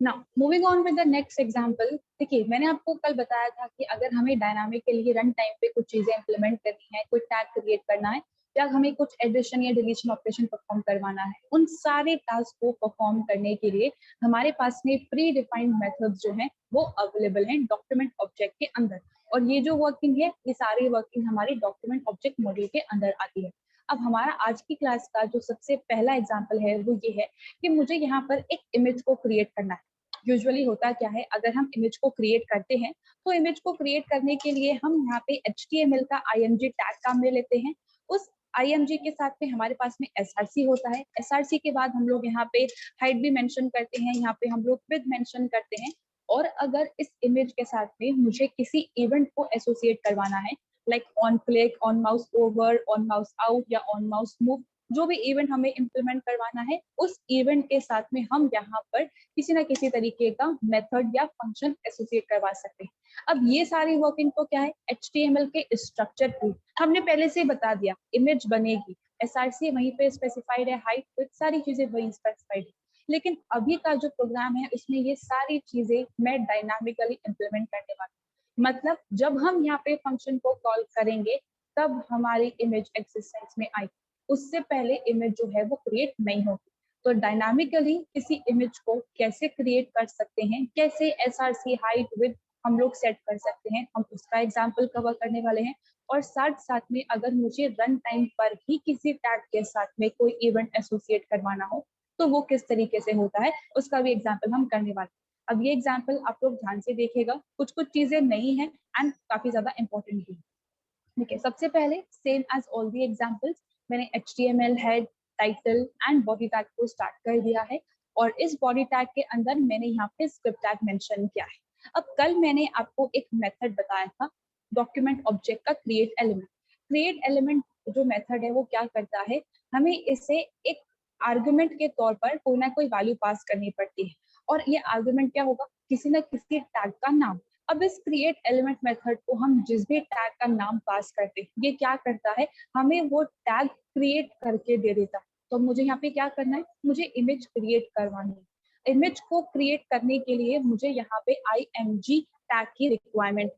Now moving on with the next example. देखिए, मैंने आपको कल बताया था कि अगर हमें डायनामिक के लिए रन टाइम पे कुछ चीजें इंप्लीमेंट करनी है, कोई टैग क्रिएट करना है, या हमें कुछ एडिशन या डिलीशन ऑपरेशन परफॉर्म करवाना है, उन सारे टास्क को परफॉर्म करने के लिए हमारे पास में प्री डिफाइंड मेथड्स जो हैं वो अवेलेबल हैं डॉक्यूमेंट ऑब्जेक्ट के अंदर। और ये जो वर्किंग है, ये सारी वर्किंग हमारी डॉक्यूमेंट ऑब्जेक्ट मॉड्यूल के अंदर आती है। अब हमारा आज की क्लास का जो सबसे पहला एग्जाम्पल है वो ये है कि मुझे यहाँ पर एक इमेज को क्रिएट करना है। यूजुअली होता क्या है, अगर हम इमेज को क्रिएट करते हैं तो इमेज को क्रिएट करने के लिए हम यहाँ पे HTML का IMG टैग काम में लेते हैं। उस IMG के साथ में हमारे पास में SRC होता है। SRC के बाद हम लोग यहाँ पे हाइट भी मेंशन करते हैं, यहाँ पे हम लोग विड्थ मेंशन करते हैं। और अगर इस इमेज के साथ में मुझे किसी इवेंट को एसोसिएट करवाना है, like on click, on mouse over, on mouse out या ऑन माउस मूव, जो भी इवेंट हमें इम्प्लीमेंट करवाना है, उस इवेंट के साथ में हम यहाँ पर किसी ना किसी तरीके का मेथड या फंक्शन एसोसिएट करवा सकते हैं। अब ये सारी वर्किंग तो क्या है, HTML के स्ट्रक्चर की हमने पहले से बता दिया। इमेज बनेगी, SRC वहीं पे स्पेसिफाइड है, हाइट विड्थ सारी चीजें वहीं स्पेसिफाइड है। लेकिन अभी का जो प्रोग्राम है उसमें ये सारी चीजें मैं डायनामिकली इम्प्लीमेंट करने वाली हूँ। मतलब जब हम यहाँ पे फंक्शन को कॉल करेंगे तब हमारी इमेज एक्सिस्टेंस में आएगी, उससे पहले इमेज जो है वो क्रिएट नहीं होगी। तो डायनामिकली किसी इमेज को कैसे क्रिएट कर सकते हैं, कैसे SRC हाइट विड्थ हम लोग सेट कर सकते हैं, हम उसका एग्जाम्पल कवर करने वाले हैं। और साथ साथ में अगर मुझे रन टाइम पर ही किसी टैग के साथ में कोई इवेंट एसोसिएट करवाना हो तो वो किस तरीके से होता है उसका भी एग्जाम्पल हम करने वाले हैं। अब ये एग्जाम्पल आप लोग ध्यान से देखिएगा, कुछ कुछ चीजें नई हैं एंड काफी ज्यादा इंपॉर्टेंट भी। ठीक है, सबसे पहले same as all the examples मैंने HTML head, title and body tag को स्टार्ट कर दिया है। और इस बॉडी टैग के अंदर मैंने यहाँ पे स्क्रिप्ट टैग मेंशन किया है। अब कल मैंने आपको एक मेथड बताया था डॉक्यूमेंट ऑब्जेक्ट का क्रिएट एलिमेंट। क्रिएट एलिमेंट जो मेथड है वो क्या करता है, हमें इसे एक आर्गुमेंट के तौर पर कोई ना कोई वैल्यू पास करनी पड़ती है। और ये आर्गुमेंट क्या होगा, किसी ना किसी टैग का नाम। अब इस क्रिएट एलिमेंट मेथड को हम जिस भी टैग का नाम पास करते हैं, ये क्या करता है, हमें वो टैग क्रिएट करके दे देता है। तो मुझे यहाँ पे क्या करना है, मुझे इमेज क्रिएट करवानी है। इमेज को क्रिएट करने के लिए मुझे यहाँ पे IMG टैग की रिक्वायरमेंट।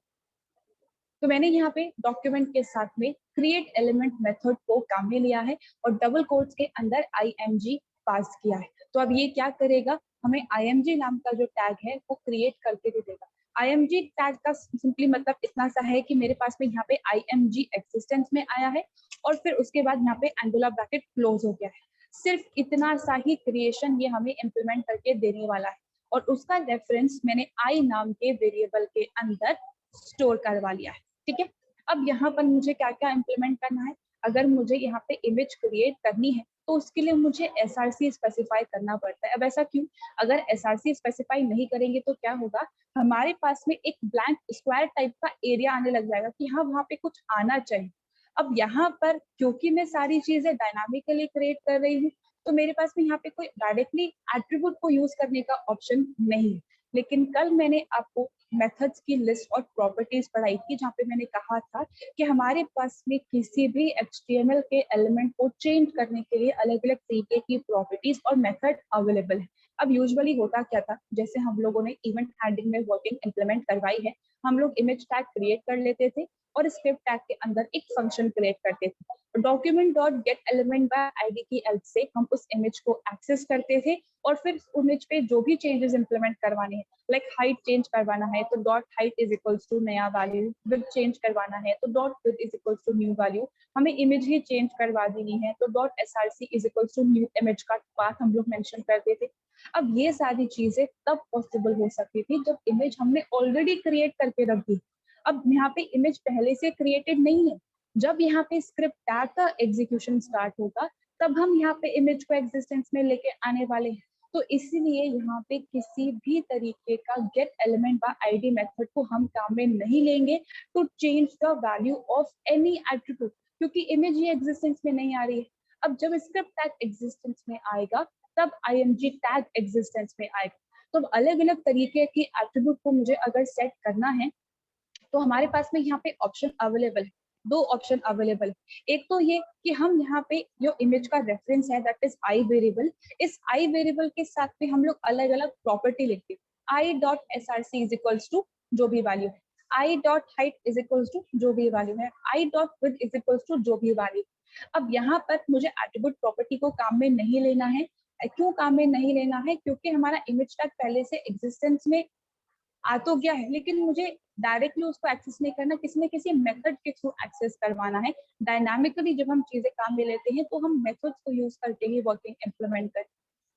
तो मैंने यहाँ पे डॉक्यूमेंट के साथ में क्रिएट एलिमेंट मेथड को काम में लिया है और डबल कोट्स के अंदर IMG पास किया है। तो अब ये क्या करेगा, हमें IMG नाम का जो टैग है वो क्रिएट करके दे देगा। IMG टैग का सिंपली मतलब इतना सा है कि मेरे पास में यहाँ पे IMG एक्सिस्टेंस में आया है और फिर उसके बाद यहाँ पे एंगुलर ब्रैकेट क्लोज हो गया है। सिर्फ इतना सा ही क्रिएशन ये हमें इम्प्लीमेंट करके देने वाला है। और उसका रेफरेंस मैंने आई नाम के वेरिएबल के अंदर स्टोर करवा लिया है। ठीक है, अब यहाँ पर मुझे क्या क्या इम्प्लीमेंट करना है, अगर मुझे यहाँ पे इमेज क्रिएट करनी है तो उसके लिए मुझे SRC स्पेसिफाई करना पड़ता है। अब ऐसा क्यों, अगर SRC स्पेसिफाई नहीं करेंगे तो क्या होगा, हमारे पास में एक ब्लैंक स्क्वायर टाइप का एरिया आने लग जाएगा कि हाँ वहाँ पे कुछ आना चाहिए। अब यहाँ पर क्योंकि मैं सारी चीजें डायनामिकली क्रिएट कर रही हूँ तो मेरे पास में यहाँ पे कोई डायरेक्टली एट्रीब्यूट को यूज करने का ऑप्शन नहीं है। लेकिन कल मैंने आपको मेथड्स की लिस्ट और प्रॉपर्टीज पढ़ाई थी जहाँ पे मैंने कहा था कि हमारे पास में किसी भी HTML के एलिमेंट को चेंज करने के लिए अलग अलग तरीके की प्रॉपर्टीज और मेथड अवेलेबल है। अब यूजुअली होता क्या था, जैसे हम लोगों ने इवेंट हैंडलिंग में वर्किंग इंप्लीमेंट करवाई है, हम लोग इमेज टैग क्रिएट कर लेते थे और स्क्रिप्ट टैग के अंदर एक फंक्शन क्रिएट करते थे। Document dot get element by ID की हेल्प से हम उस इमेज को एक्सेस करते थे और फिर इमेज पे जो भी चेंजेस इंप्लीमेंट करवाने हैं, लाइक हाइट चेंज करवाना है तो dot height is equals to नया वैल्यू, विड्थ चेंज करवाना है तो dot width is equals to new value, हमें इमेज ही चेंज करवा देनी है तो dot SRC is equals to new image का पाथ हम लोग मेंशन करते थे। अब ये सारी चीजें तब पॉसिबल हो सकती थी जब इमेज हमने ऑलरेडी क्रिएट करके रख दी। अब यहाँ पे इमेज पहले से क्रिएटेड नहीं है, जब यहाँ पे स्क्रिप्ट टैग का एग्जीक्यूशन स्टार्ट होगा तब हम यहाँ पे इमेज को एग्जिस्टेंस में लेके आने वाले हैं। तो इसीलिए यहाँ पे किसी भी तरीके का get element by ID method को हम काम में नहीं लेंगे to change the value of any attribute, क्योंकि इमेज ही एग्जिस्टेंस में नहीं आ रही है। अब जब स्क्रिप्ट टैग एग्जिस्टेंस में आएगा तब IMG टैग एग्जिस्टेंस में आएगा। तो अलग अलग तरीके की एट्रीब्यूट को मुझे अगर सेट करना है तो हमारे पास में यहाँ पे ऑप्शन अवेलेबल है। दो ऑप्शन अवेलेबल है। एक तो ये कि हम यहाँ पे जो इमेज का रेफरेंस है दैट इज आई वेरिएबल, इस आई वेरिएबल के साथ में हम लोग अलग अलग प्रॉपर्टी लिखते हैं। I dot S R C is equals to जो भी वैल्यू है, I dot height is equals to जो भी वैल्यू है, I dot width is equals to जो भी वैल्यू। अब यहाँ पर मुझे एट्रीब्यूट प्रॉपर्टी को काम में नहीं लेना है। क्यों काम में नहीं लेना है? क्योंकि हमारा इमेज टैग पहले से एग्जिस्टेंस में आ तो गया है, लेकिन मुझे डायरेक्टली उसको एक्सेस नहीं करना, किसी न किसी मेथड के थ्रू एक्सेस करवाना है। डायनामिकली जब हम चीजें काम में लेते हैं तो हम मेथड्स को यूज करके ही वर्किंग इम्प्लीमेंट करते हैं।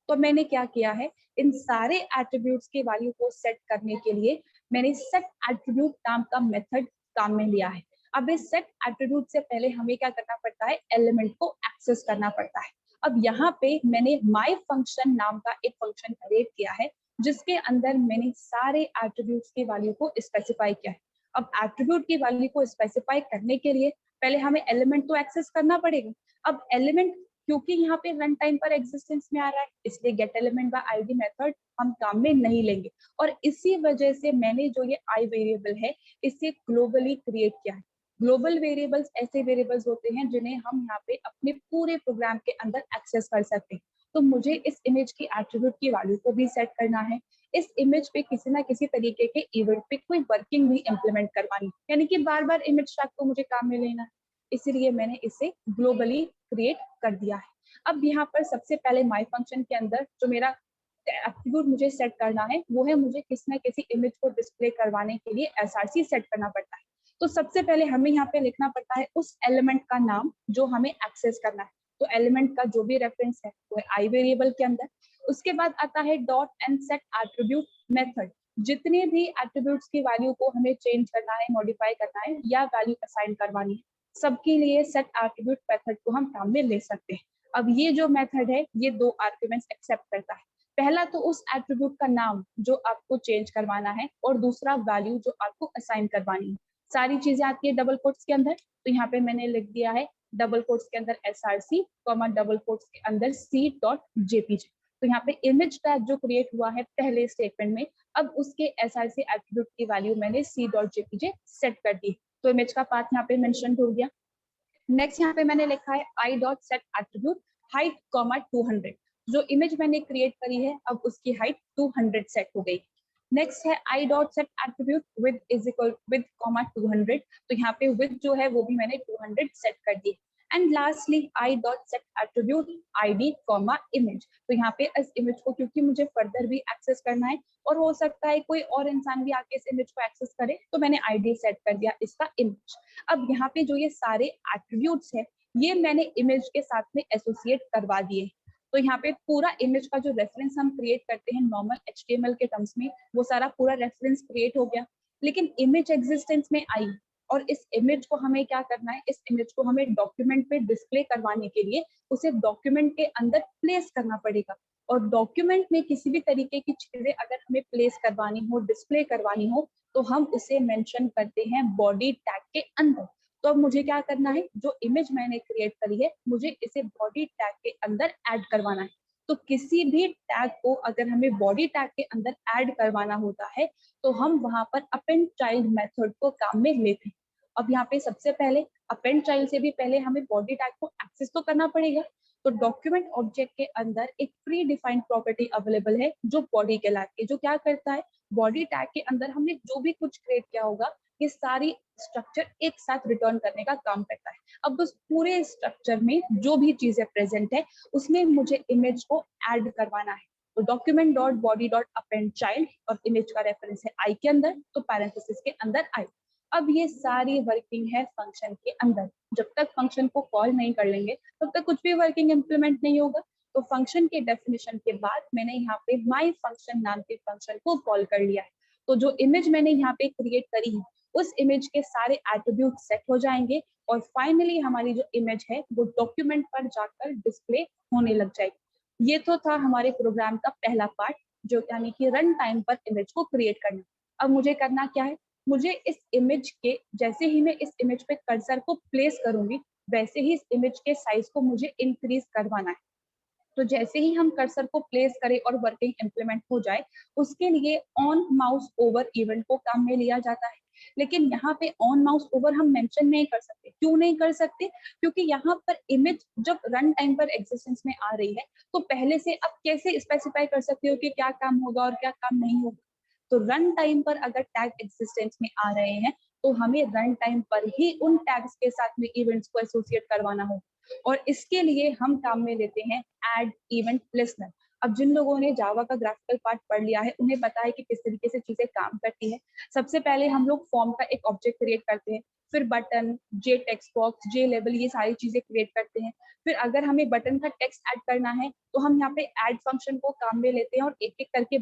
तो मैंने क्या किया है, इन सारे एट्रीब्यूट्स के वैल्यू को सेट करने के लिए मैंने सेट एट्रीब्यूट नाम का मेथड काम में लिया है। अब इस सेट एट्रीब्यूट से पहले हमें क्या करना पड़ता है, एलिमेंट को एक्सेस करना पड़ता है। अब यहाँ पे मैंने माई फंक्शन नाम का एक फंक्शन क्रिएट किया है, जिसके अंदर मैंने सारे एट्रीब्यूट्स की वैल्यू को स्पेसिफाई किया है। अब एट्रीब्यूट की वैल्यू को स्पेसिफाई करने के लिए पहले हमें एलिमेंट तो एक्सेस करना पड़ेगा। अब एलिमेंट क्योंकि यहाँ पे रन टाइम पर एग्जिस्टेंस में आ रहा है, इसलिए gate element by ID method हम काम में नहीं लेंगे। और इसी वजह से मैंने जो ये आई वेरिएबल है इसे ग्लोबली क्रिएट किया है। ग्लोबल वेरिएबल्स ऐसे वेरिएबल्स होते हैं जिन्हें हम यहाँ पे अपने पूरे प्रोग्राम के अंदर एक्सेस कर सकते हैं। तो मुझे इस इमेज की एट्रीब्यूट की वैल्यू को भी सेट करना है। इस इमेज पे किसी ना किसी तरीके के इवेंट पे कोई वर्किंग भी इम्प्लीमेंट करवानी, यानी कि बार बार इमेज टैग को मुझे काम में लेना है, इसीलिए मैंने इसे ग्लोबली क्रिएट कर दिया है। अब यहाँ पर सबसे पहले माई फंक्शन के अंदर जो मेरा एट्रीब्यूट मुझे सेट करना है वो है, मुझे किसी ना किसी इमेज को डिस्प्ले करवाने के लिए एसआरसी सेट करना पड़ता है। तो सबसे पहले हमें यहाँ पे लिखना पड़ता है उस एलिमेंट का नाम जो हमें एक्सेस करना है। तो एलिमेंट का जो भी रेफरेंस है वो है आई वेरिएबल के अंदर। उसके बाद आता है dot and set attribute method. जितने भी एट्रीब्यूट्स की वैल्यू को हमें चेंज करना है, मॉडिफाई करना है या वैल्यू असाइन करवानी है, सबके लिए सेट एट्रीब्यूट मेथड को हम काम में ले सकते हैं। अब ये जो मेथड है ये दो आर्ग्यूमेंट्स एक्सेप्ट करता है। पहला तो उस एट्रीब्यूट का नाम जो आपको चेंज करवाना है, और दूसरा वैल्यू जो आपको असाइन करवानी है। सारी चीजें आती है डबल कोट्स के अंदर। तो यहाँ पे मैंने लिख दिया है डबल कोट्स के अंदर SRC, डबल कोट्स के अंदर C.jpg। तो यहाँ पे इमेज टैग जो क्रिएट हुआ है पहले स्टेटमेंट में, अब उसके SRC एट्रीब्यूट की वैल्यू मैंने C.jpg सेट कर दी। तो इमेज का पाथ यहाँ पे मेंशन हो गया। नेक्स्ट यहाँ पे मैंने लिखा है I dot set attribute height 200। जो इमेज मैंने क्रिएट करी है अब उसकी हाइट 200 सेट हो गई। नेक्स्ट है I dot set attribute with is equal with 200। तो यहाँ पे विद जो है वो भी मैंने 200 सेट कर दी। And lastly i dot set attribute ID image. तो यहाँ पे इस इमेज को क्योंकि मुझे फर्दर भी एक्सेस करना है और हो सकता है कोई और इंसान भी आके इस इमेज को एक्सेस करे, तो मैंने आईडी सेट कर दिया इसका इमेज। अब यहाँ पे जो ये सारे एट्रीब्यूट्स है ये मैंने इमेज के साथ में एसोसिएट करवा दिए। तो यहाँ पे पूरा इमेज का जो रेफरेंस हम क्रिएट करते हैं नॉर्मल HTML के टर्म्स में, वो सारा पूरा रेफरेंस क्रिएट हो गया। लेकिन इमेज एग्जिस्टेंस में आई और इस इमेज को हमें क्या करना है, इस इमेज को हमें डॉक्यूमेंट पे डिस्प्ले करवाने के लिए उसे डॉक्यूमेंट के अंदर प्लेस करना पड़ेगा। और डॉक्यूमेंट में किसी भी तरीके की चीजें अगर हमें प्लेस करवानी हो, डिस्प्ले करवानी हो, तो हम उसे मेंशन करते हैं बॉडी टैग के अंदर। तो अब मुझे क्या करना है, जो इमेज मैंने क्रिएट करी है मुझे इसे बॉडी टैग के अंदर ऐड करवाना है। तो किसी भी टैग को अगर हमें बॉडी टैग के अंदर ऐड करवाना होता है तो हम वहां पर अपेंड चाइल्ड मेथड को काम में लेते हैं। अब यहाँ पे सबसे पहले अपेंड चाइल्ड से भी पहले हमें बॉडी टैग को एक्सेस तो करना पड़ेगा। तो डॉक्यूमेंट ऑब्जेक्ट के अंदर एक प्री डिफाइंड प्रॉपर्टी अवेलेबल है जो बॉडी कहलाती है, जो क्या करता है, बॉडी टैग के अंदर हमने जो भी कुछ क्रिएट किया होगा ये सारी स्ट्रक्चर एक साथ रिटर्न करने का काम करता है। अब उस पूरे स्ट्रक्चर में जो भी चीजें प्रेजेंट है उसमें मुझे इमेज को ऐड करवाना है। तो document dot body dot append child और इमेज का रेफरेंस है आई के अंदर, तो पैरेंथेसिस के अंदर आई। अब ये सारी वर्किंग है फंक्शन के अंदर। जब तक फंक्शन को कॉल नहीं कर लेंगे तब तक कुछ भी वर्किंग इंप्लीमेंट नहीं होगा। तो फंक्शन के डेफिनेशन के बाद मैंने यहाँ पे माई फंक्शन नाम के फंक्शन को कॉल कर लिया है। तो जो इमेज मैंने यहाँ पे क्रिएट करी है उस इमेज के सारे एट्रीब्यूट सेट हो जाएंगे और फाइनली हमारी जो इमेज है वो डॉक्यूमेंट पर जाकर डिस्प्ले होने लग जाएगी। ये तो था हमारे प्रोग्राम का पहला पार्ट, जो यानी कि रन टाइम पर इमेज को क्रिएट करना। अब मुझे करना क्या है, मुझे इस इमेज के जैसे ही मैं इस इमेज पे कर्सर को प्लेस करूंगी वैसे ही इस इमेज के साइज को मुझे इंक्रीज करवाना है। तो जैसे ही हम कर्सर को प्लेस करें और वर्किंग इंप्लीमेंट हो जाए उसके लिए ऑन माउस ओवर इवेंट को काम में लिया जाता है। लेकिन यहाँ पे ऑन माउस ओवर हम मेंशन नहीं कर सकते। क्यों नहीं कर सकते? क्योंकि यहाँ पर इमेज जब रन टाइम पर एग्जिस्टेंस में आ रही है तो पहले से आप कैसे स्पेसिफाई कर सकते हो कि क्या काम होगा और क्या काम नहीं होगा। तो रन टाइम पर अगर टैग एग्जिस्टेंस में आ रहे हैं तो हमें रन टाइम पर ही उन टैग्स के साथ में इवेंट्स को एसोसिएट करवाना होगा, और इसके लिए हम काम में लेते हैं ऐड इवेंट लिस्नर। अब जिन लोगों ने जावा का ग्राफिकल पार्ट पढ़ लिया है उन्हें पता है कि किस तरीके से चीजें काम करती है। सबसे पहले हम लोग फॉर्म का एक ऑब्जेक्ट क्रिएट करते हैं, फिर बटन, जे टेक्स्ट बॉक्स, जे लेबल, ये सारी चीजें क्रिएट करते हैं। फिर अगर हमें बटन का टेक्स्ट ऐड करना है तो हम यहाँ पे ऐड फंक्शन को काम में लेते हैं और एक एक करके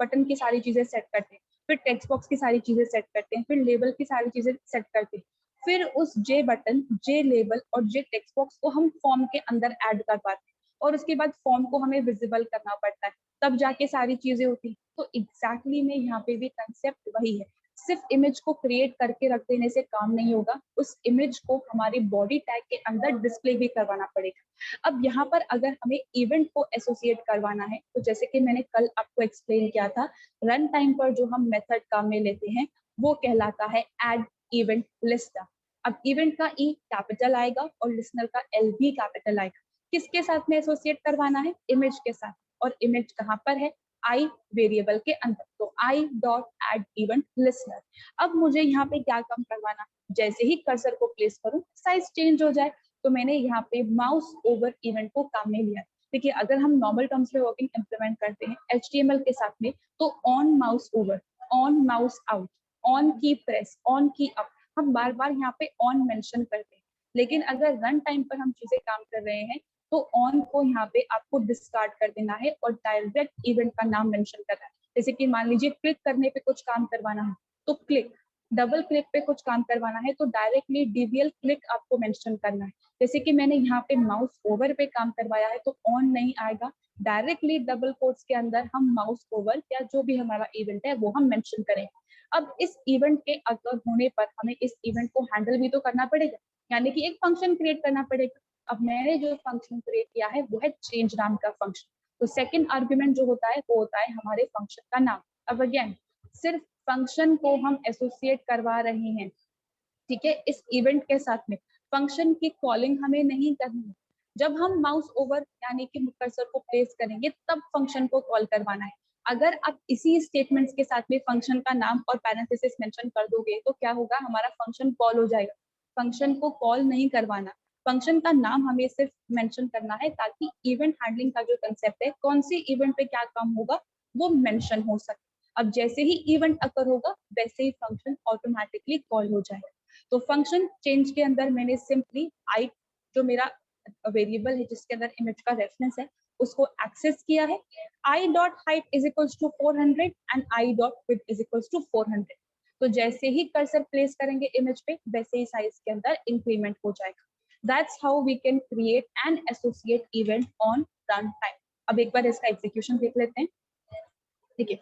बटन की सारी चीजें सेट करते हैं, फिर टेक्स्ट बॉक्स की सारी चीजें सेट करते हैं, फिर लेबल की सारी चीजें सेट करते हैं। फिर उस जे बटन, जे लेबल और जे टेक्स्ट बॉक्स को हम फॉर्म के अंदर ऐड कर पाते हैं, और उसके बाद फॉर्म को हमें विजिबल करना पड़ता है, तब जाके सारी चीजें होती है। तो एग्जैक्टली में यहाँ पे भी कंसेप्ट वही है। सिर्फ इमेज को क्रिएट करके रख देने से काम नहीं होगा, उस इमेज को हमारे बॉडी टैग के अंदर डिस्प्ले भी करवाना पड़ेगा। अब यहाँ पर अगर हमें इवेंट को एसोसिएट करवाना है तो जैसे कि मैंने कल आपको एक्सप्लेन किया था, रन टाइम पर जो हम मेथड काम में लेते हैं वो कहलाता है ऐड इवेंट लिस्टर। अब इवेंट का ई कैपिटल आएगा और लिसनर का एल भी कैपिटल आएगा। किसके साथ में एसोसिएट करवाना है? इमेज के साथ। और इमेज कहाँ पर है? आई वेरिएबल के अंदर। तो I dot add event listener. अब मुझे यहाँ पे क्या काम करवाना? जैसे ही कर्सर को प्लेस करूं साइज चेंज हो जाए, तो मैंने यहाँ पे माउस ओवर इवेंट को काम में लिया। देखिए अगर हम नॉर्मल टर्म्स में वर्किंग इंप्लीमेंट करते हैं HTML के साथ में, तो on mouse over, on mouse out, on की प्रेस, ऑन की अप, हम बार बार यहाँ पे ऑन मेंशन करते हैं। लेकिन अगर रन टाइम पर हम चीजें काम कर रहे हैं तो ऑन को यहाँ पे आपको डिस्कार्ड कर देना है और डायरेक्ट इवेंट का नाम मेंशन करना है। जैसे कि मान लीजिए क्लिक करने पे कुछ काम करवाना है तो क्लिक, डबल क्लिक पे कुछ काम करवाना है तो डायरेक्टली डीवीएल क्लिक आपको मेंशन करना है। जैसे कि मैंने यहाँ पे माउस ओवर पे काम करवाया है तो ऑन नहीं आएगा, डायरेक्टली डबल कोट्स के अंदर हम माउस ओवर या जो भी हमारा इवेंट है वो हम मेंशन करेंगे। अब इस इवेंट के अगर होने पर हमें इस इवेंट को हैंडल भी तो करना पड़ेगा, यानी कि एक फंक्शन क्रिएट करना पड़ेगा। अब मैंने जो फंक्शन क्रिएट किया है वो है चेंज नाम का फंक्शन। तो सेकंड आर्ग्यूमेंट जो होता है वो होता है हमारे फंक्शन का नाम। अब अगेन सिर्फ फंक्शन को हम एसोसिएट करवा रहे हैं, ठीक है, इस इवेंट के साथ में। फंक्शन की कॉलिंग हमें नहीं करनी है। जब हम माउस ओवर यानी कि कर्सर को प्लेस करेंगे तब फंक्शन को कॉल करवाना है। अगर आप इसी स्टेटमेंट्स के साथ में फंक्शन का नाम और पैरेंथेसिस मेंशन कर दोगे तो क्या होगा? हमारा फंक्शन कॉल हो जाएगा। फंक्शन को कॉल नहीं करवाना, फंक्शन का नाम हमें सिर्फ मेंशन करना है ताकि इवेंट हैंडलिंग का जो कंसेप्ट है, कौन सी इवेंट पे क्या काम होगा, वो मेंशन हो सके। अब जैसे ही इवेंट अकर होगा वैसे ही फंक्शन ऑटोमेटिकली कॉल हो जाएगा। तो फंक्शन चेंज के अंदर मैंने सिंपली आई, जो मेरा वेरिएबल है जिसके अंदर इमेज का रेफरेंस है, उसको एक्सेस किया है। I dot height is equals to 400 and I dot width is equals to 400। तो जैसे ही कर्सर प्लेस करेंगे इमेज पे वैसे ही साइज के अंदर इंक्रीमेंट हो जाएगा। That's how we can create and associate event on run time. अब एक बार इसका एग्जीक्यूशन देख लेते हैं। ठीक है,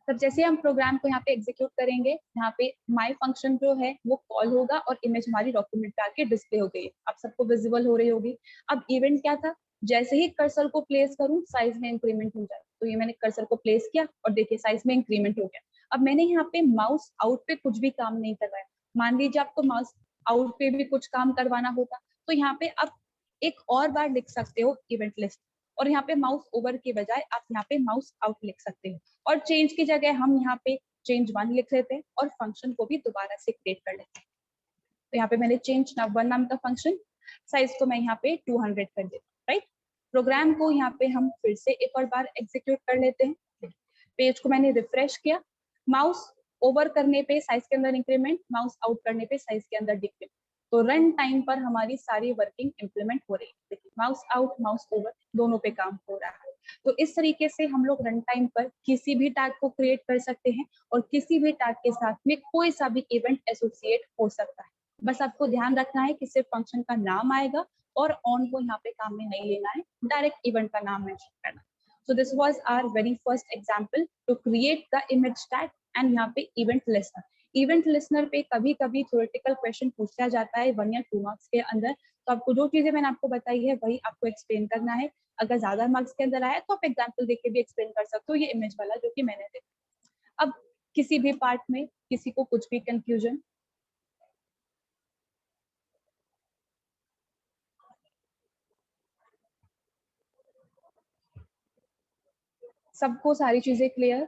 तब जैसे हम प्रोग्राम को यहाँ पे एग्जीक्यूट करेंगे, यहाँ पे माई फंक्शन जो है वो कॉल होगा और इमेज हमारी डॉक्यूमेंट पे आके डिस्प्ले हो गई, आप सबको विजिबल हो रही होगी। अब इवेंट क्या था? जैसे ही कर्सर को प्लेस करूं साइज में इंक्रीमेंट हो जाए। तो ये मैंने कर्सर को प्लेस किया और देखिए साइज में इंक्रीमेंट हो गया। अब मैंने यहाँ पे माउस आउट पे कुछ भी काम नहीं करवाया। मान लीजिए आपको माउस आउट पे भी कुछ काम करवाना होगा तो यहाँ पे आप एक और बार लिख सकते हो इवेंट लिस्ट, और यहाँ पे माउस ओवर के बजाय आप यहाँ पे माउस आउट लिख सकते हो, और चेंज की जगह हम यहाँ पे चेंज 1 लिख लेते हैं और फंक्शन को भी दोबारा से क्रिएट कर लेते हैं। तो यहाँ पे मैंने चेंज 1 नाम का फंक्शन, साइज को मैं यहाँ पे 200 कर देता हूँ, राइट। प्रोग्राम को यहाँ पे हम फिर से एक और बार एग्जीक्यूट कर लेते हैं। पेज को मैंने रिफ्रेश किया, माउस ओवर करने पे साइज के अंदर इंक्रीमेंट, माउस आउट करने पे साइज के अंदर डिक्रीमेंट। तो रन टाइम पर हमारी सारी वर्किंग इंप्लीमेंट हो रही है। देखिए माउस आउट माउस ओवर दोनों पे काम हो रहा है। तो इस तरीके से हम लोग रन टाइम पर किसी भी टैग को क्रिएट कर सकते हैं और किसी भी टैग के साथ में कोई सा भी इवेंट एसोसिएट हो सकता है। बस आपको ध्यान रखना है कि सिर्फ फंक्शन का नाम आएगा और ऑन को यहाँ पे काम में नहीं लेना है, डायरेक्ट इवेंट का नाम मेंशन करना। So this was our very first example to create the image tag and यहाँ पे event listener. Event listener पे कभी कभी theoretical question पूछा जाता है 1 या 2 मार्क्स के अंदर, तो आपको जो चीजें मैंने आपको बताई है वही आपको एक्सप्लेन करना है। अगर ज्यादा मार्क्स के अंदर आया तो आप एग्जाम्पल देख के भी एक्सप्लेन कर सकते हो, ये इमेज वाला जो कि मैंने देखा। अब किसी भी पार्ट में किसी को कुछ भी कंफ्यूजन? सबको सारी चीजें clear?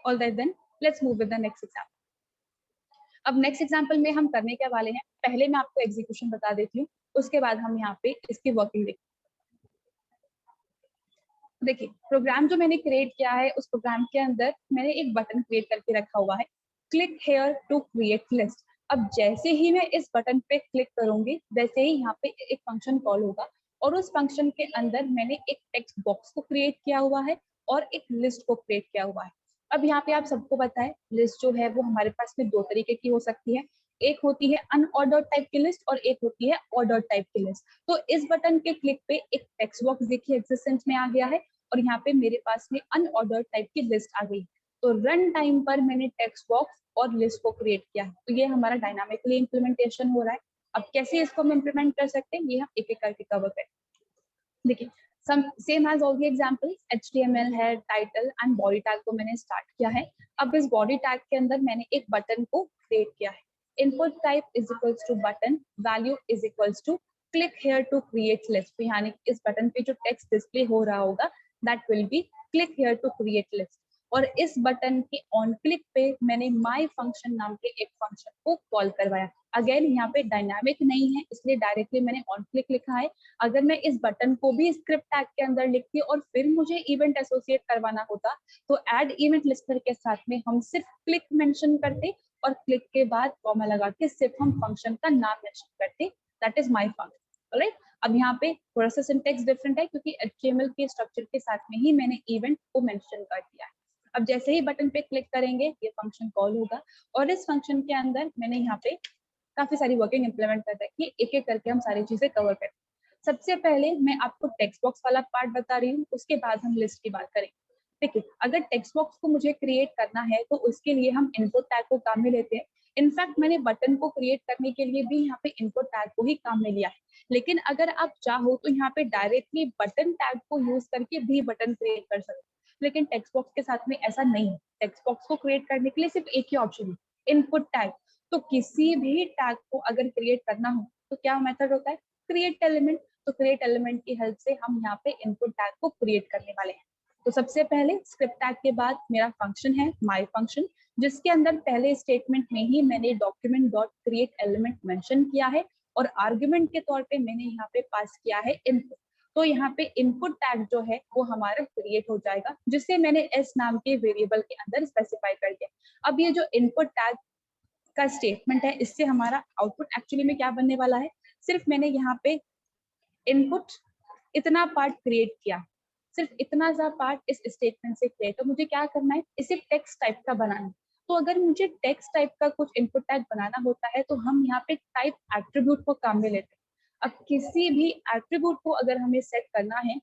All right then, let's move with the next example. अब नेक्स्ट एग्जाम्पल में हम करने के वाले हैं, पहले मैं आपको एग्जीक्यूशन बता देती हूँ, उसके बाद हम यहाँ पे इसकी वर्किंग देखते हैं। देखिए, प्रोग्राम जो मैंने क्रिएट किया है, उस प्रोग्राम के अंदर मैंने एक बटन क्रिएट करके रखा हुआ है, click here to create list. अब जैसे ही मैं इस बटन पे क्लिक करूंगी, वैसे ही यहाँ पे एक फंक्शन कॉल होगा, और उस फंक्शन के अंदर मैंने एक टेक्स्ट बॉक्स को क्रिएट किया हुआ है और एक लिस्ट को क्रिएट किया हुआ है। अब यहाँ पे आप सबको पता है, लिस्ट जो है वो हमारे पास में दो तरीके की हो सकती है, एक होती है अनऑर्डर्ड टाइप की लिस्ट और एक होती है ऑर्डर्ड टाइप की लिस्ट। तो इस बटन के क्लिक पे एक टेक्स्ट बॉक्स देखिए एग्जिस्टेंस में आ गया है, और यहाँ पे मेरे पास में अनऑर्डर्ड टाइप की लिस्ट आ गई। तो रन टाइम पर मैंने टेक्स्ट बॉक्स और लिस्ट को क्रिएट किया, तो ये हमारा डायनामिकली इम्प्लीमेंटेशन हो रहा है। अब कैसे इसको हम इम्प्लीमेंट कर सकते हैं, ये हम एक एक करके कवर करें। देखिए, same as all the examples, HTML है, टाइटल एंड बॉडी टैग को मैंने स्टार्ट किया है। अब इस बॉडी टैग के अंदर मैंने एक बटन को क्रिएट किया है। Input type is equals to button, value is equals to click here to create list. यानी इस बटन पे जो टेक्स्ट डिस्प्ले हो रहा होगा, that will be click here to create list. और इस बटन के ऑन क्लिक पे मैंने माई फंक्शन नाम के एक फंक्शन को कॉल करवाया। अगेन यहाँ पे डायनामिक नहीं है, इसलिए डायरेक्टली मैंने ऑन क्लिक लिखा है। अगर मैं इस बटन को भी स्क्रिप्ट टैग के अंदर लिखती और फिर मुझे इवेंट एसोसिएट करवाना होता, तो ऐड इवेंट लिस्टर के साथ में हम सिर्फ क्लिक मेंशन करते और क्लिक के बाद कॉमा लगा के सिर्फ हम फंक्शन का नाम मेंशन करते, that is my function. Right, अब यहाँ पे थोड़ा सा सिंटैक्स डिफरेंट है, क्योंकि HTML के स्ट्रक्चर के साथ में ही मैंने इवेंट को मेंशन कर दिया है। अब जैसे ही बटन पे क्लिक करेंगे, ये फंक्शन कॉल होगा, और इस फंक्शन के अंदर मैंने यहाँ पे काफी सारी वर्किंग इंप्लीमेंट कर रखी है, एक एक करके हम सारी चीजें कवर करें। सबसे पहले मैं आपको टेक्स्ट बॉक्स वाला पार्ट बता रही हूँ, उसके बाद हम लिस्ट की बात करेंगे। देखिए, अगर टेक्स्ट बॉक्स को मुझे क्रिएट करना है तो उसके लिए हम इनपुट टैग को काम में लेते हैं। इनफैक्ट मैंने बटन को क्रिएट करने के लिए भी यहाँ पे इनपुट टैग को ही काम में लिया है, लेकिन अगर आप चाहो तो यहाँ पे डायरेक्टली बटन टैग को यूज करके भी बटन क्रिएट कर सकते हैं, लेकिन टेक्स्ट बॉक्स के साथ में ऐसा नहीं है। टेक्स्ट बॉक्स को क्रिएट करने के लिए सिर्फ एक ही ऑप्शन है, इनपुट टैग। तो किसी भी टैग को अगर क्रिएट करना हो तो क्या मेथड होता है, क्रिएट एलिमेंट। तो क्रिएट एलिमेंट की हेल्प से हम यहाँ पे इनपुट टैग को क्रिएट करने वाले हैं। तो सबसे पहले स्क्रिप्ट टैग के बाद मेरा फंक्शन है माय फंक्शन, जिसके अंदर पहले स्टेटमेंट में ही मैंने document dot create element mention किया है, और आर्गुमेंट के तौर पे मैंने यहाँ पे पास किया है इनपुट। तो यहाँ पे इनपुट टैग जो है वो हमारा क्रिएट हो जाएगा, जिसे मैंने s नाम के वेरिएबल के अंदर स्पेसिफाई कर दिया। अब ये जो इनपुट टैग का स्टेटमेंट है, इससे हमारा आउटपुट एक्चुअली में क्या बनने वाला है, सिर्फ मैंने यहाँ पे इनपुट इतना पार्ट क्रिएट किया, सिर्फ इतना सा पार्ट इस स्टेटमेंट से क्रिएट। तो मुझे क्या करना है, इसे टेक्स्ट टाइप का बनाना है। तो अगर मुझे टेक्स्ट टाइप का कुछ इनपुट टैग बनाना होता है तो हम यहाँ पे टाइप एट्रीब्यूट को काम में लेते हैं। अब किसी भी एट्रीब्यूट को अगर हमें सेट करना है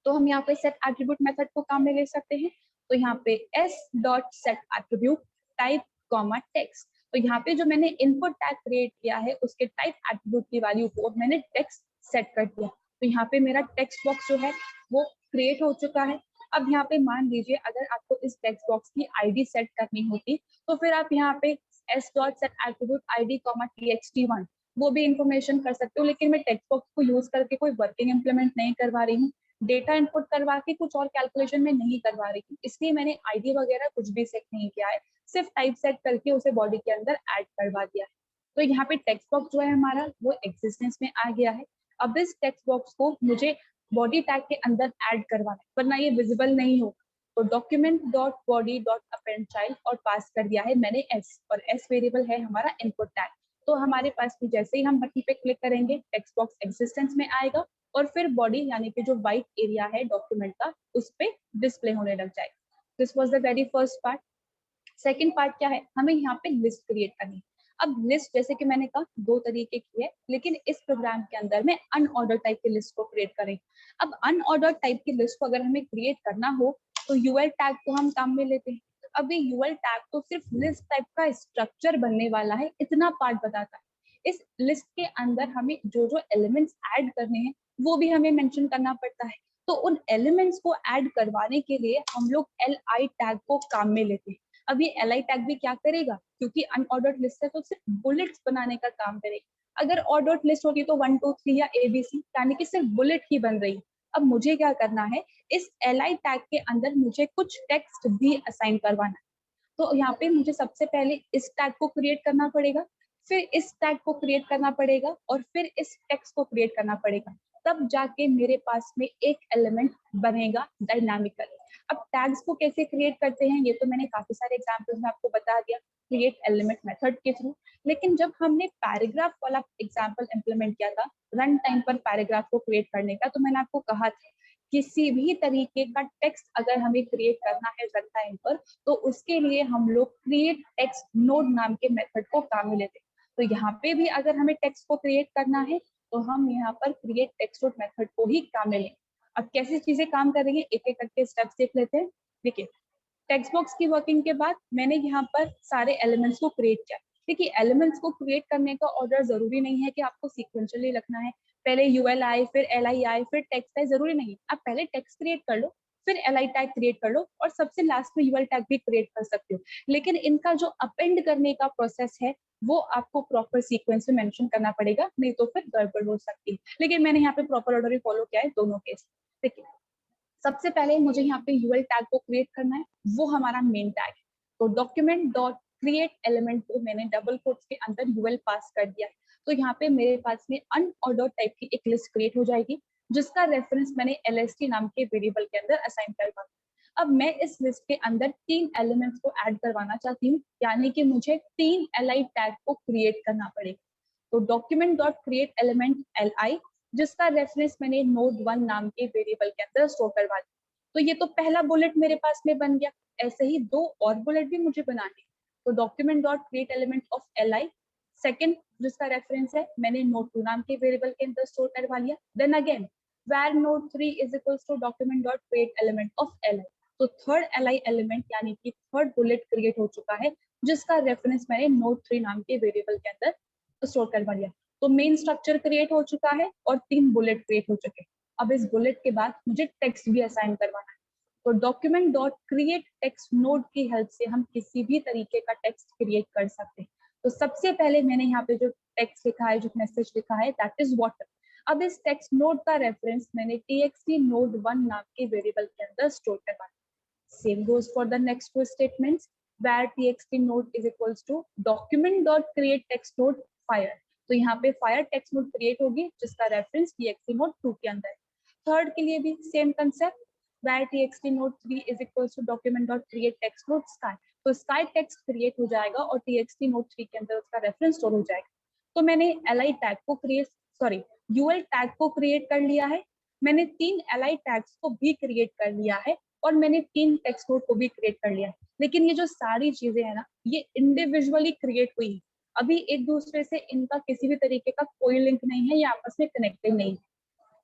तो हम यहाँ पे सेट एट्रीब्यूट मेथड को काम में ले सकते हैं। तो यहाँ पे s dot set attribute type comma text. तो यहाँ पे जो मैंने इनपुट टैग क्रिएट किया है, उसके टाइप एट्रीब्यूट की वैल्यू को मैंने टेक्स्ट सेट कर दिया। तो यहाँ पे मेरा टेक्स्ट बॉक्स जो है वो क्रिएट हो चुका है। अब यहाँ पे मान लीजिए अगर आपको इस टेक्स्ट बॉक्स की आईडी सेट करनी होती, तो फिर आप यहाँ पे s dot set attribute id comma txt1 वो भी इंफॉर्मेशन कर सकते हो, लेकिन मैं टेक्स्ट बॉक्स को यूज करके कोई वर्किंग इंप्लीमेंट नहीं करवा रही हूँ, डेटा इनपुट करवा के कुछ और कैलकुलेशन में नहीं करवा रही हूँ, इसलिए मैंने आईडी वगैरह कुछ भी सेट नहीं किया है, सिर्फ टाइप सेट करके उसे बॉडी के अंदर ऐड करवा दिया है। तो यहाँ पे टेक्स्ट बॉक्स जो है हमारा वो एग्जिस्टेंस में आ गया है। अब इस टेक्स्ट बॉक्स को मुझे बॉडी टैग के अंदर ऐड करवाना है, वरना ये विजिबल नहीं होगा। तो document dot body dot append child और पास कर दिया है मैंने एस, और एस वेरिएबल है हमारा इनपुट टैग। तो हमारे पास भी जैसे ही हम बटन पे क्लिक करेंगे, टेक्स्ट बॉक्स एग्जिस्टेंस में आएगा, और फिर बॉडी यानी कि जो व्हाइट एरिया है डॉक्यूमेंट का, उस पे डिस्प्ले होने लग जाएगा। This was the very first part. Second part क्या है, हमें यहाँ पे लिस्ट क्रिएट करनी है। अब लिस्ट जैसे कि मैंने कहा दो तरीके की है, लेकिन इस प्रोग्राम के अंदर में अनऑर्डर टाइप की लिस्ट को क्रिएट करें। अब अनऑर्डर टाइप की लिस्ट को अगर हमें क्रिएट करना हो तो यूएल टैग को हम काम में लेते हैं। अब ये यूएल टैग तो सिर्फ लिस्ट टाइप का स्ट्रक्चर बनने वाला है, इतना पार्ट बताता है। इस लिस्ट के अंदर हमें जो जो एलिमेंट्स ऐड करने हैं वो भी हमें मेंशन करना पड़ता है। तो उन एलिमेंट्स को ऐड करवाने के लिए हम लोग li टैग को काम में लेते हैं। अब ये li टैग भी क्या करेगा, क्योंकि अनऑर्डर्ड लिस्ट है तो सिर्फ बुलेट्स बनाने का काम करेगा। अगर ऑर्डर्ड लिस्ट होती तो 1 2 3 या ABC, यानी कि सिर्फ बुलेट ही बन रही। अब मुझे क्या करना है, इस li टैग के अंदर मुझे कुछ टेक्स्ट भी असाइन करवाना है। तो यहाँ पे मुझे सबसे पहले इस टैग को क्रिएट करना पड़ेगा, फिर इस टैग को क्रिएट करना पड़ेगा, और फिर इस टेक्स्ट को क्रिएट करना पड़ेगा। तब जाके मेरे पास में एक एलिमेंट बनेगा डायनामिकली। अब टैग्स को कैसे क्रिएट करते हैं ये तो मैंने काफी सारे एग्जांपल्स में आपको बता दिया, क्रिएट एलिमेंट मेथड के थ्रू। लेकिन जब हमने पैराग्राफ वाला एग्जांपल इंप्लीमेंट किया था रन टाइम पर पैराग्राफ को क्रिएट करने का, तो मैंने आपको कहा था किसी भी तरीके का टेक्स्ट अगर हमें क्रिएट करना है रन टाइम पर, तो उसके लिए हम लोग क्रिएट टेक्स्ट नोड नाम के मेथड को काम में लेते हैं। तो यहाँ पे भी अगर हमें टेक्स्ट को क्रिएट करना है तो हम यहाँ पर क्रिएट टेक्स्ट नोड मेथड को ही काम में लेंगे। अब कैसी चीजें काम करेंगे एक एक करके स्टेप्स देख लेते हैं। देखिए, टेक्स्ट बॉक्स की वर्किंग के बाद मैंने यहाँ पर सारे एलिमेंट्स को क्रिएट किया। देखिए, एलिमेंट्स को क्रिएट करने का ऑर्डर जरूरी नहीं है कि आपको सीक्वेंशियली रखना है, पहले यूएल आए फिर li आए फिर टेक्स्ट आए, जरूरी नहीं। आप पहले टेक्स्ट क्रिएट कर लो, फिर li टैग क्रिएट कर लो, और सबसे लास्ट में यूएल टैग भी क्रिएट कर सकते हो। लेकिन इनका जो अपेंड करने का प्रोसेस है वो आपको प्रॉपर सीक्वेंस में मेंशन करना पड़ेगा, नहीं तो फिर गड़बड़ हो सकती है। लेकिन मैंने यहाँ पे प्रॉपर ऑर्डर ही फॉलो किया है दोनों केस। देखिए, सबसे पहले मुझे यहाँ पे यूएल टैग को क्रिएट करना है, वो हमारा मेन टैग है। तो डॉक्यूमेंट डॉट क्रिएट एलिमेंट को मैंने डबल कोट्स के अंदर यूएल पास कर दिया है। तो यहाँ पे मेरे पास में अनऑर्डर्ड टाइप की एक लिस्ट क्रिएट हो जाएगी, जिसका रेफरेंस मैंने lst नाम के वेरिएबल के अंदर असाइन करवा। अब मैं इस लिस्ट के अंदर 3 एलिमेंट्स को ऐड करवाना चाहती हूँ, यानी कि मुझे 3 li टैग को क्रिएट करना पड़ेगा। तो document dot create element li, जिसका रेफरेंस मैंने node1 नाम के वेरिएबल के अंदर स्टोर करवा दिया। तो ये तो पहला बुलेट मेरे पास में बन गया। ऐसे ही 2 और बुलेट भी मुझे बनाने। तो document dot create element of li, second जिसका रेफरेंस है मैंने node2 नाम के वेरिएबल के अंदर स्टोर करवा लिया। Then again where node3 is equals to document dot create element of li, तो थर्ड li एलिमेंट यानी कि थर्ड बुलेट क्रिएट हो चुका है, जिसका रेफरेंस मैंने node3 नाम के वेरिएबल के अंदर स्टोर करवा लिया। तो मेन स्ट्रक्चर क्रिएट हो चुका है और 3 बुलेट क्रिएट हो चुके हैं। अब इस बुलेट के बाद मुझे टेक्स्ट भी असाइन करवाना है। तो document dot create text node की हेल्प से हम किसी भी तरीके का टेक्स्ट क्रिएट कर सकते हैं। तो सबसे पहले मैंने यहाँ पे जो टेक्स्ट लिखा है, जो मैसेज लिखा है, दैट इज वाटर। अब इस टेक्स्ट नोड का रेफरेंस मैंने txt node1 नाम के वेरिएबल के अंदर स्टोर करवाया। Same goes for the next two statements where txt node is equals to document dot create text node fire। तो यहाँ पे fire text node create होगी जिसका रेफरेंस txt node 2 के अंदर है। थर्ड के लिए भी same concept where txt node 3 is equals to document dot create text node sky। तो sky text क्रिएट हो जाएगा और txt node 3 के अंदर उसका रेफरेंस स्टोर हो जाएगा। तो मैंने li टैग को ul टैग को क्रिएट कर लिया है, मैंने 3 li टैग्स को भी क्रिएट कर लिया है, और मैंने 3 टेक्स्ट नोड को भी क्रिएट कर लिया है। लेकिन ये जो सारी चीजें है ना, ये इंडिविजुअली क्रिएट हुई है। अभी एक दूसरे से इनका किसी भी तरीके का कोई लिंक नहीं है, ये आपस में कनेक्टेड नहीं है।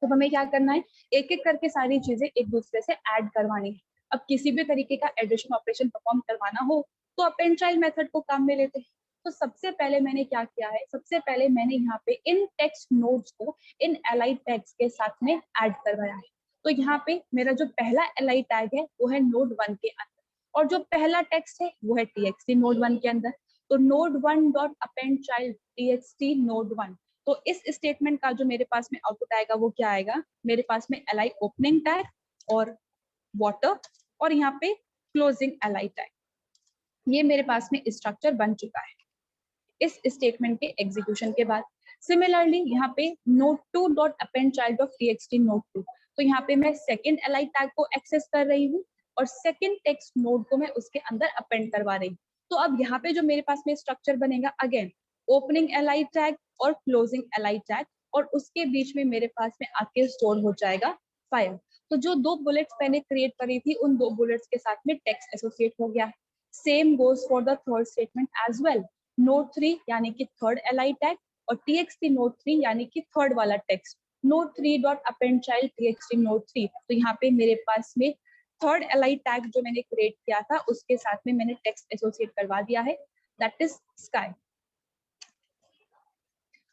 तो हमें क्या करना है, एक एक करके सारी चीजें एक दूसरे से ऐड करवानी है। अब किसी भी तरीके का एडिशन ऑपरेशन परफॉर्म करवाना हो तो अपेंड चाइल्ड मेथड को काम में लेते हैं। तो सबसे पहले मैंने क्या किया है, सबसे पहले मैंने यहाँ पे इन टेक्स्ट नोड्स को इन li टैग्स के साथ में ऐड करवाया है। तो यहाँ पे मेरा जो पहला li टैग है वो है node1 के अंदर, और जो पहला टेक्स्ट है वो है txt node1 के अंदर। तो node1 dot append child txt node1। तो इस स्टेटमेंट का जो मेरे पास में आउटपुट आएगा वो क्या आएगा, मेरे पास में li ओपनिंग टैग और वाटर, और यहाँ पे क्लोजिंग li टैग। ये मेरे पास में स्ट्रक्चर बन चुका है इस स्टेटमेंट के एग्जीक्यूशन के बाद। सिमिलरली यहाँ पे node2 dot append child of txt node2, तो यहाँ पे मैं सेकंड li टैग को एक्सेस कर रही हूँ और सेकंड टेक्स्ट नोड को मैं उसके अंदर अपेंड करवा रही हूँ। तो अब यहाँ पे जो मेरे पास में स्ट्रक्चर बनेगा, अगेन ओपनिंग li टैग और क्लोजिंग li टैग, और उसके बीच में मेरे पास में आके स्टोर हो जाएगा फायर। तो जो 2 बुलेट्स मैंने क्रिएट करी थी उन 2 बुलेट्स के साथ में टेक्स्ट एसोसिएट हो गया है। Same goes for the third statement as well. node3 यानी कि थर्ड li टैग और txt node3 यानी कि थर्ड वाला text node3 dot append child txt node3। तो यहाँ पे मेरे पास में थर्ड li टैग जो मैंने क्रिएट किया था उसके साथ में मैंने टेक्स्ट एसोसिएट करवा दिया है, दैट इज स्काई।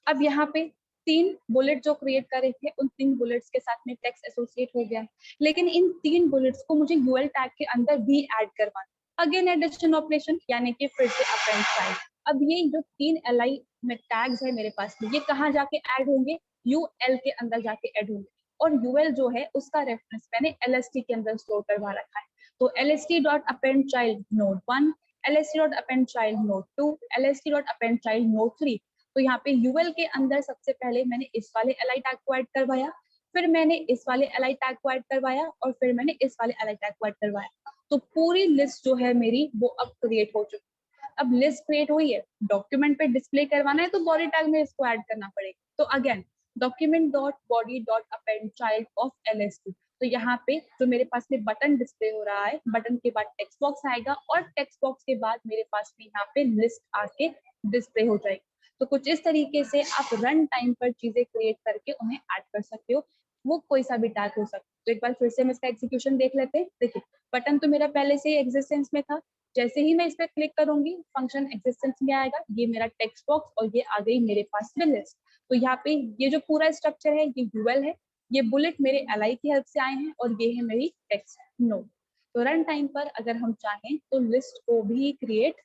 अब यहाँ पे 3 बुलेट जो क्रिएट करे थे, उन 3 बुलेट्स के साथ में टेक्स्ट एसोसिएट हो गया, लेकिन इन 3 बुलेट्स को मुझे यूएल टैग के अंदर भी ऐड करवाना। अगेन एडिशन ऑपरेशन, यानी कि फिर से अपेंड चाइल्ड। अब ये जो 3 एलआई में टैग्स है मेरे पास में, ये कहाँ जाके ऐड होंगे? यूएल के अंदर जाके ऐड होंगे, और यूएल जो है उसका रेफरेंस मैंने एलएसटी के अंदर स्टोर करवा रखा है। तो lst.append child node 1, lst.append child node 2, lst.append child node 3। तो यहाँ पे यूएल के अंदर सबसे पहले मैंने इस वाले एलआई टैग को ऐड करवाया, फिर मैंने इस वाले एलआई टैग को ऐड करवाया, और फिर मैंने इस वाले एलआई टैग को ऐड करवाया। तो पूरी लिस्ट जो है मेरी वो अब क्रिएट हो चुकी है। अब लिस्ट क्रिएट हुई है, डॉक्यूमेंट पे डिस्प्ले करवाना है तो बॉडी टैग में इसको ऐड करना पड़ेगा। तो again document.body.append child of lst। तो यहाँ पे जो मेरे पास में बटन डिस्प्ले हो रहा है, बटन के बाद टेक्स्ट बॉक्स आएगा, और टेक्स्ट बॉक्स के बाद मेरे पास में यहाँ पे लिस्ट आके डिस्प्ले हो जाएगी। तो कुछ इस तरीके से आप रन टाइम पर चीजें क्रिएट करके उन्हें ऐड कर सकते हो। वो कोई सा भी टैग हो सकता है। तो एक बार फिर से हम इसका एग्जीक्यूशन देख लेते हैं। देखिए, बटन तो मेरा पहले से ही एग्जिस्टेंस में था, जैसे ही मैं इस पर क्लिक करूंगी फंक्शन एग्जिस्टेंस में आएगा, ये मेरा टेक्स्ट बॉक्स, और ये आ गई मेरे पास में लिस्ट। तो यहाँ पे ये जो पूरा स्ट्रक्चर है ये यूएल है, ये बुलेट मेरे एलआई की हेल्प से आए हैं, और ये है मेरी टेक्स्ट नोड। तो रन टाइम पर अगर हम चाहें तो लिस्ट को भी क्रिएट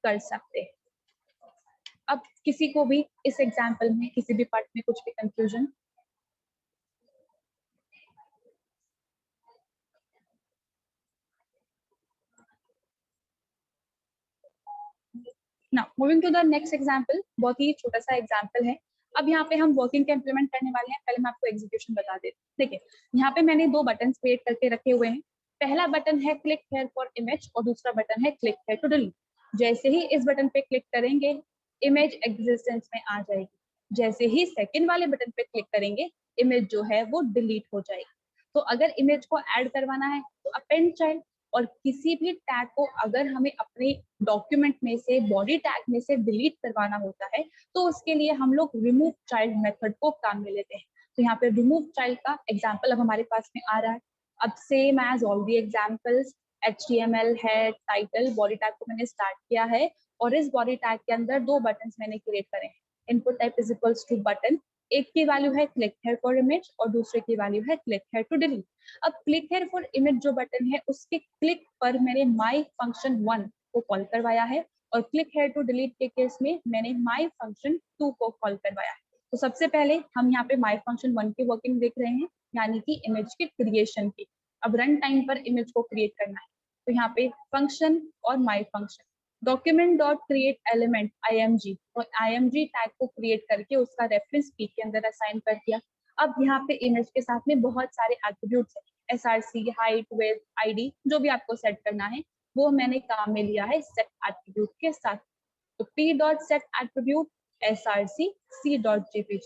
कर सकते हैं। अब किसी को भी इस एग्जाम्पल में किसी भी पार्ट में कुछ भी confusion? Now moving to the next example, बहुत ही छोटा सा एग्जाम्पल है। अब यहाँ पे हम वर्किंग का इंप्लीमेंट करने वाले हैं। पहले मैं आपको एग्जीक्यूशन बता देती हूँ। देखिए, यहाँ पे मैंने 2 बटन क्रिएट करके रखे हुए हैं। पहला बटन है क्लिक हेयर फॉर इमेज, और दूसरा बटन है क्लिक हेयर टू डिलीट। जैसे ही इस बटन पे क्लिक करेंगे, इमेज एग्जिस्टेंस में आ जाएगी। जैसे ही सेकेंड वाले बटन पे क्लिक करेंगे, इमेज जो है वो डिलीट हो जाएगी। तो अगर इमेज को ऐड करवाना है तो अपेंड चाइल्ड, और किसी भी टैग को अगर हमें अपने डॉक्यूमेंट में से, बॉडी टैग में से डिलीट करवाना होता है, तो उसके लिए हम लोग रिमूव चाइल्ड मेथड को काम में लेते हैं। तो यहाँ पे रिमूव चाइल्ड का एग्जाम्पल अब हमारे पास में आ रहा है। अब same as all the examples, HTML है, टाइटल, बॉडी टैग को मैंने स्टार्ट किया है, और इस बॉडी टैग के अंदर 2 बटन मैंने क्रिएट करे हैं। Input type is equals to button, एक की वैल्यू है क्लिक हेयर फॉर इमेज, और दूसरे की वैल्यू है क्लिक हेयर टू डिलीट। अब क्लिक हेयर फॉर इमेज जो बटन है, उसके क्लिक पर मैंने माई फंक्शन 1 को कॉल करवाया है, और क्लिक हेयर टू डिलीट के केस में मैंने माई फंक्शन 2 को कॉल करवाया है। तो सबसे पहले हम यहाँ पे माई फंक्शन 1 की वर्किंग देख रहे हैं, यानी कि इमेज के क्रिएशन की। अब रन टाइम पर इमेज को क्रिएट करना है, तो यहाँ पे फंक्शन और माई function, document dot create element IMG, तो IMG टैग को क्रिएट करके उसका रेफरेंस पी के अंदर असाइन कर दिया। अब यहाँ पे इमेज के साथ में बहुत सारे एट्रीब्यूट्स हैं, SRC, हाइट, विड्थ, ID, जो भी आपको सेट करना है वो मैंने काम में लिया है सेट एट्रीब्यूट के साथ। तो p dot set attribute SRC c dot jpg,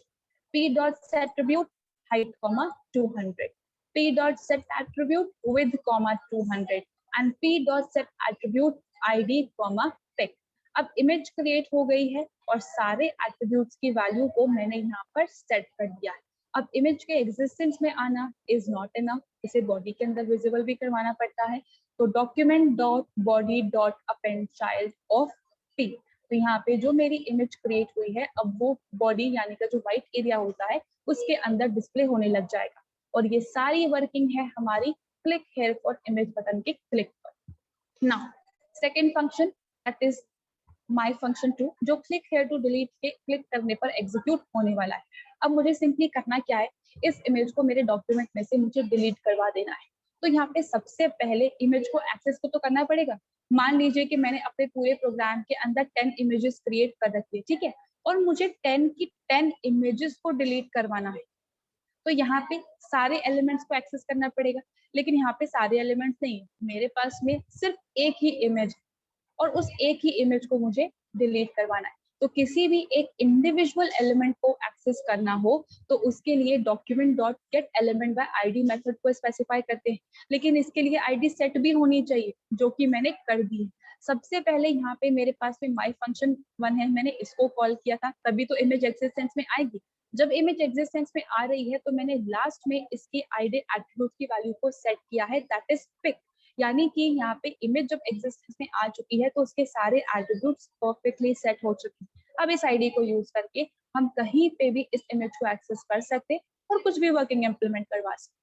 p dot set attribute height 200, p dot set attribute width 200, and p dot set attribute ID pic. अब इमेज क्रिएट हो गई है, और सारे एट्रीब्यूट्स की वैल्यू को मैंने यहाँ पर सेट कर दिया है। अब इमेज के एग्जिस्टेंस में आना इज नॉट इनफ, इसे बॉडी के अंदर विजिबल भी करवाना पड़ता है। तो document dot body dot append child of p, तो यहाँ पे जो मेरी इमेज क्रिएट हुई है, अब वो बॉडी यानी कि जो व्हाइट एरिया होता है उसके अंदर डिस्प्ले होने लग जाएगा। और ये सारी वर्किंग है हमारी click here for image button के क्लिक पर। Now second function, that is my function 2, जो क्लिक हेयर टू डिलीट के क्लिक करने पर एग्जीक्यूट होने वाला है। अब मुझे सिंपली करना क्या है, इस इमेज को मेरे डॉक्यूमेंट में से मुझे डिलीट करवा देना है। तो यहाँ पे सबसे पहले इमेज को एक्सेस को तो करना पड़ेगा। मान लीजिए कि मैंने अपने पूरे प्रोग्राम के अंदर 10 इमेजेस क्रिएट कर रखी है, ठीक है, और मुझे 10 की 10 इमेजेस को डिलीट करवाना है। तो यहाँ पे सारे एलिमेंट्स को एक्सेस करना पड़ेगा, लेकिन यहाँ पे सारे एलिमेंट्स नहीं है, मेरे पास में सिर्फ एक ही इमेज, और उस एक ही इमेज को मुझे डिलीट करवाना है। तो किसी भी एक इंडिविजुअल एलिमेंट को एक्सेस करना हो तो उसके लिए document dot get element by ID method को स्पेसिफाई करते हैं, लेकिन इसके लिए आईडी सेट भी होनी चाहिए, जो कि मैंने कर दी है। सबसे पहले यहाँ पे मेरे पास में माई फंक्शन 1 है, मैंने इसको कॉल किया था, तभी तो इमेज एक्सिस्टेंस में आएगी। जब इमेज एग्जिस्टेंस में आ रही है तो मैंने लास्ट में इसकी आईडी एट्रीब्यूट की वैल्यू को सेट किया है, दैट इज पिक। यानी कि यहाँ पे इमेज जब एग्जिस्टेंस में आ चुकी है तो उसके सारे एट्रीब्यूट्स परफेक्टली सेट हो चुके हैं। अब इस आईडी को यूज करके हम कहीं पे भी इस इमेज को एक्सेस कर सकते हैं और कुछ भी वर्किंग इम्प्लीमेंट करवा सकते।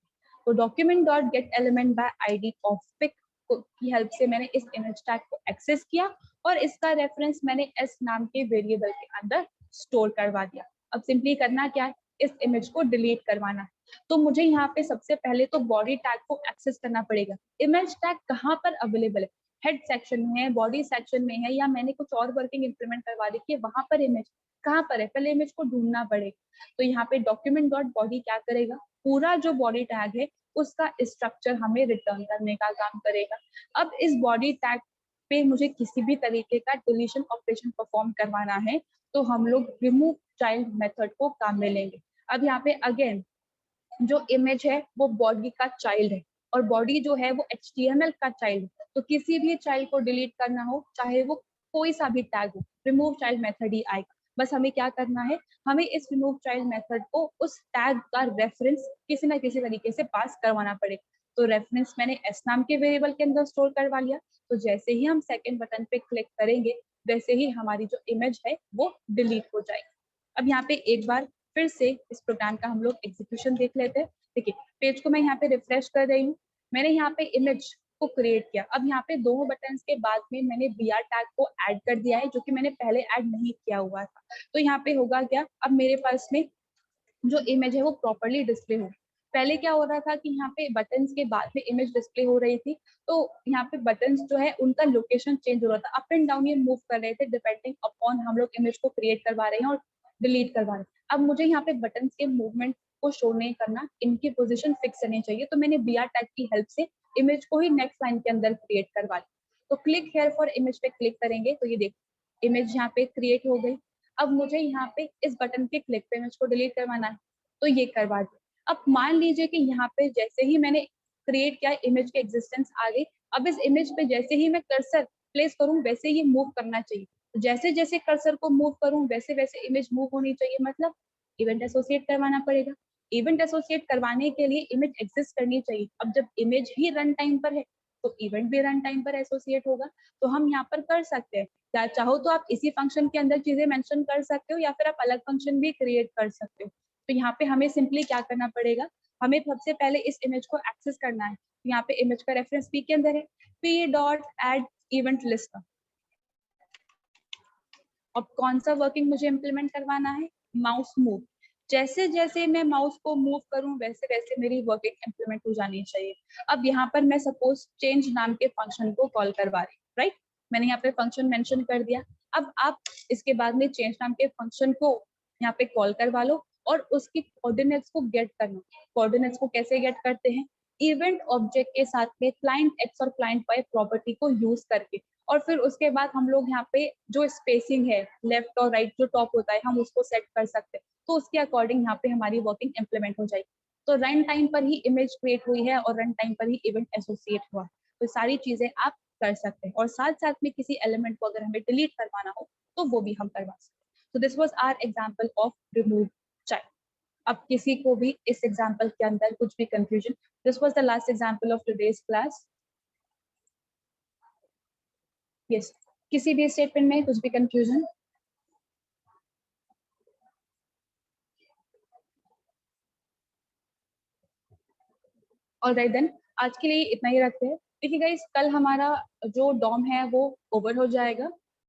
तो document dot get element by ID of pic की हेल्प से मैंने इस इमेज टैग को एक्सेस किया और इसका रेफरेंस मैंने एस नाम के वेरिएबल के अंदर स्टोर करवा दिया। अब सिंपली करना क्या है, इस इमेज को डिलीट करवाना है। तो मुझे यहाँ पे सबसे पहले तो बॉडी टैग को एक्सेस करना पड़ेगा। इमेज टैग कहाँ पर अवेलेबल है, हेड सेक्शन में है, बॉडी सेक्शन में है, या मैंने कुछ और वर्किंग इंप्लीमेंट करवा दी है, वहां पर इमेज कहाँ पर है, पहले इमेज को ढूंढना पड़ेगा। तो यहाँ पे डॉक्यूमेंट डॉट बॉडी क्या करेगा, पूरा जो बॉडी टैग है उसका स्ट्रक्चर हमें रिटर्न करने का काम करेगा। अब इस बॉडी टैग पे मुझे किसी भी तरीके का डिलीशन ऑपरेशन परफॉर्म करवाना है तो हम लोग रिमूव चाइल्ड मेथड को काम में लेंगे। अब यहाँ पे अगेन जो इमेज है वो बॉडी का चाइल्ड है और बॉडी जो है वो HTML का चाइल्ड है। तो किसी भी चाइल्ड को डिलीट करना हो, चाहे वो कोई सा भी टैग हो, रिमूव चाइल्ड मेथड ही आएगा। बस हमें क्या करना है, हमें इस रिमूव चाइल्ड मेथड को उस टैग का रेफरेंस किसी ना किसी तरीके से पास करवाना पड़ेगा। तो रेफरेंस मैंने एस नाम के वेरिएबल के अंदर स्टोर करवा लिया। तो जैसे ही हम सेकंड बटन पे क्लिक करेंगे वैसे ही हमारी जो इमेज है वो डिलीट हो जाएगी। अब यहाँ पे एक बार फिर से इस प्रोग्राम का हम लोग एग्जीक्यूशन देख लेते हैं। देखिए पेज को मैं यहाँ पे रिफ्रेश कर रही हूँ, मैंने यहाँ पे इमेज को क्रिएट किया। अब यहाँ पे दोनों बटन्स के बाद में मैंने br टैग को ऐड कर दिया है जो कि मैंने पहले ऐड नहीं किया हुआ था। तो यहाँ पे होगा क्या, अब मेरे पास में जो इमेज है वो प्रॉपरली डिस्प्ले हो। पहले क्या हो रहा था कि यहाँ पे बटन्स के बाद में इमेज डिस्प्ले हो रही थी, तो यहाँ पे बटन्स जो है उनका लोकेशन चेंज हो रहा था, अप एंड डाउन ये मूव कर रहे थे डिपेंडिंग अपॉन हम लोग इमेज को क्रिएट करवा रहे हैं और डिलीट करवा रहे हैं। अब मुझे यहाँ पे बटन्स के मूवमेंट को शो नहीं करना, इनकी पोजिशन फिक्स रहनी चाहिए। तो मैंने br टैग की हेल्प से इमेज को ही नेक्स्ट लाइन के अंदर क्रिएट करवा लिया। तो क्लिक हेयर फॉर इमेज पे क्लिक करेंगे तो ये देखो इमेज यहाँ पे क्रिएट हो गई। अब मुझे यहाँ पे इस बटन के क्लिक पे इमेज को डिलीट करवाना है तो ये करवा दिया। अब मान लीजिए कि यहाँ पे जैसे ही मैंने क्रिएट किया इमेज के एग्जिस्टेंस आ गई। अब इस इमेज पे जैसे ही मैं कर्सर प्लेस करूं वैसे ये मूव करना चाहिए। जैसे जैसे कर्सर को मूव करूं वैसे वैसे इमेज मूव होनी चाहिए, मतलब इवेंट एसोसिएट करवाना पड़ेगा। इवेंट एसोसिएट करवाने के लिए इमेज एग्जिस्ट करनी चाहिए। अब जब इमेज ही रन टाइम पर है तो इवेंट भी रन टाइम पर एसोसिएट होगा। तो हम यहाँ पर कर सकते हैं, या चाहो तो आप इसी फंक्शन के अंदर चीजें मेंशन कर सकते हो या फिर आप अलग फंक्शन भी क्रिएट कर सकते हो। तो यहाँ पे हमें सिंपली क्या करना पड़ेगा, हमें सबसे पहले इस इमेज को एक्सेस करना है। यहाँ पे इमेज का रेफरेंस पी के अंदर है, P dot add event list. अब कौन सा वर्किंग मुझे इम्प्लीमेंट करवाना है, माउस मूव। जैसे जैसे मैं माउस को मूव करूं वैसे वैसे मेरी वर्किंग इम्प्लीमेंट हो जानी चाहिए। अब यहाँ पर मैं सपोज चेंज नाम के फंक्शन को कॉल करवा रही हूँ, राइट। मैंने यहाँ पे फंक्शन मेंशन कर दिया। अब आप इसके बाद में चेंज नाम के फंक्शन को यहाँ पे कॉल करवा लो और उसकी कोऑर्डिनेट्स को गेट करना। कोऑर्डिनेट्स को कैसे गेट करते हैं, इवेंट ऑब्जेक्ट के साथ में क्लाइंट एक्स और क्लाइंट वाई प्रॉपर्टी को यूज करके। और फिर उसके बाद हम लोग यहाँ पे जो स्पेसिंग है लेफ्ट और राइट जो टॉप होता है हम उसको सेट कर सकते हैं। तो उसके अकॉर्डिंग यहाँ पे हमारी वर्किंग इम्प्लीमेंट हो जाएगी। तो रन टाइम पर ही इमेज क्रिएट हुई है और रन टाइम पर ही इवेंट एसोसिएट हुआ। तो सारी चीजें आप कर सकते हैं और साथ साथ में किसी एलिमेंट को अगर हमें डिलीट करवाना हो तो वो भी हम करवा सकते हैं। तो this was our example of remove child. अब किसी को भी इस एग्जांपल के अंदर कुछ भी confusion, this was the last example of today's class. Yes, किसी भी स्टेटमेंट में कुछ भी कंफ्यूजन? ऑलराइट देन, आज के लिए इतना ही रखते हैं। देखिए गाइस, कल हमारा जो डॉम है वो ओवर हो जाएगा।